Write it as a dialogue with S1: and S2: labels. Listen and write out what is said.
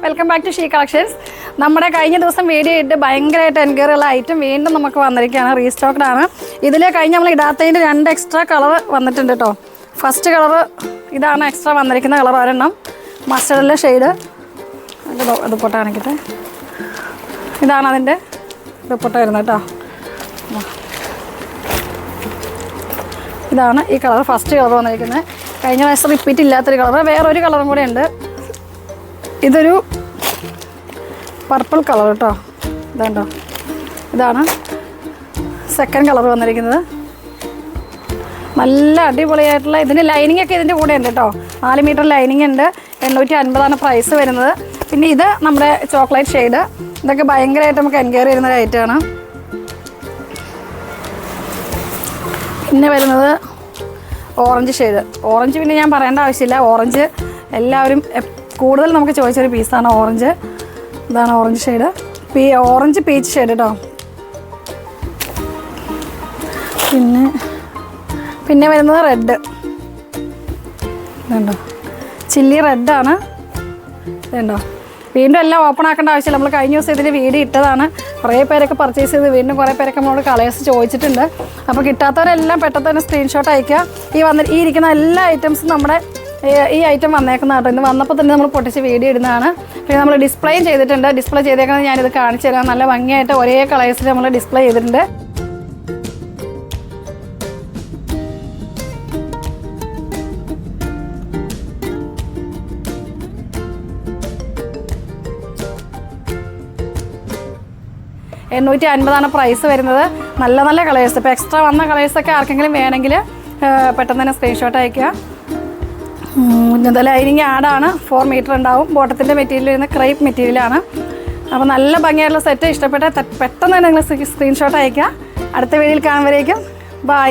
S1: Welcome back to she collections. നമ്മുടെ കഴിഞ്ഞ ദിവസം വീഡിയോ ഇട്ട് ഭയങ്കരമായിട്ട് എൻക്വയറിയുള്ള ഐറ്റം വീണ്ടും നമുക്ക് വന്നിരിക്കുകയാണ്, റീസ്റ്റോക്ഡ് ആണ്. ഇതിൽ കഴിഞ്ഞ് നമ്മൾ ഇടാത്തതിൻ്റെ 2 എക്സ്ട്രാ കളർ വന്നിട്ടുണ്ട് കേട്ടോ. ഫസ്റ്റ് കളർ ഇതാണ്, എക്സ്ട്രാ വന്നിരിക്കുന്ന കളർ ഒരെണ്ണം, മസ്റ്റർഡിലെ ഷെയ്ഡ്. അതിൻ്റെ ദുപ്പട്ട കാണിക്കട്ടെ. ഇതാണ് അതിൻ്റെ ദുപ്പട്ട വരുന്നത് കേട്ടോ. ഇതാണ് ഈ കളർ, ഫസ്റ്റ് കളർ വന്നിരിക്കുന്നത്. കഴിഞ്ഞ പ്രാവശ്യം റിപ്പീറ്റ് ഇല്ലാത്തൊരു കളർ. വേറൊരു കളറും കൂടെ ഉണ്ട്, ഇതൊരു പർപ്പിൾ കളർ കേട്ടോ. ഇതുണ്ടോ, ഇതാണ് സെക്കൻഡ് കളർ വന്നിരിക്കുന്നത്. നല്ല അടിപൊളിയായിട്ടുള്ള, ഇതിന് ലൈനിങ് ഒക്കെ ഇതിൻ്റെ കൂടെ ഉണ്ട് കേട്ടോ. 4 മീറ്റർ ലൈനിങ് ഉണ്ട്. 850 പ്രൈസ് വരുന്നത്. പിന്നെ ഇത് നമ്മുടെ ചോക്ലേറ്റ് ഷെയ്ഡ്. ഇതൊക്കെ ഭയങ്കരമായിട്ട് നമുക്ക് എൻക്വയറി ചെയ്യുന്ന ഒരു ഐറ്റമാണ്. പിന്നെ വരുന്നത് ഓറഞ്ച് ഷെയ്ഡ്. ഓറഞ്ച് പിന്നെ ഞാൻ പറയേണ്ട ആവശ്യമില്ല, ഓറഞ്ച് എല്ലാവരും കൂടുതൽ നമുക്ക് ചോദിച്ചൊരു പീസാണ് ഓറഞ്ച്. ഇതാണ് orange shade, orange peach shade കേട്ടോ. പിന്നെ വരുന്നത് റെഡ്. ഇതുണ്ടോ, ചില്ലി റെഡാണ്. ഇതുണ്ടോ, വീണ്ടും എല്ലാം ഓപ്പൺ ആക്കേണ്ട ആവശ്യമില്ല. നമ്മൾ കഴിഞ്ഞ ദിവസം ഇതിൻ്റെ വീഡിയോ ഇട്ടതാണ്. കുറേ പേരൊക്കെ പർച്ചേസ് ചെയ്ത് വീണ്ടും കുറേ പേരൊക്കെ നമ്മളോട് കളേഴ്സ് ചോദിച്ചിട്ടുണ്ട്. അപ്പോൾ കിട്ടാത്തവരെല്ലാം പെട്ടെന്ന് തന്നെ സ്ക്രീൻഷോട്ട് അയയ്ക്കുക. ഈ ഇരിക്കുന്ന എല്ലാ ഐറ്റംസും നമ്മുടെ ഈ ഐറ്റം വന്നേക്കുന്ന കേട്ടോ. ഇന്ന് വന്നപ്പോൾ തന്നെ നമ്മൾ പൊട്ടിച്ച് വീഡിയോ ഇടുന്നതാണ്. പിന്നെ നമ്മൾ ഡിസ്പ്ലേയും ചെയ്തിട്ടുണ്ട്. ഡിസ്പ്ലേ ചെയ്തേക്കുന്നത് ഞാനിത് കാണിച്ചു തരാം. നല്ല ഭംഗിയായിട്ട് ഒരേ കളേഴ്സിൽ നമ്മൾ ഡിസ്പ്ലേ ചെയ്തിട്ടുണ്ട്. $850 പ്രൈസ് വരുന്നത്. നല്ല നല്ല കളേഴ്സ്. ഇപ്പോൾ എക്സ്ട്രാ വന്ന കളേഴ്സൊക്കെ ആർക്കെങ്കിലും വേണമെങ്കിൽ പെട്ടെന്ന് തന്നെ സ്ക്രീൻഷോട്ട് അയയ്ക്കുക. ഇന്നത്തെ ലൈനിങ് ആഡാണ്, 4 മീറ്റർ ഉണ്ടാവും. ബോട്ടത്തിൻ്റെ മെറ്റീരിയൽ വരുന്ന ക്രേപ്പ് മെറ്റീരിയലാണ്. അപ്പോൾ നല്ല ഭംഗിയായിട്ടുള്ള സെറ്റ് ഇഷ്ടപ്പെട്ട പെട്ടെന്ന് തന്നെ നിങ്ങൾ സ്ക്രീൻഷോട്ട് അയയ്ക്കുക. അടുത്ത വീഡിയോയിൽ കാണുമ്പോഴേക്കും ബൈ.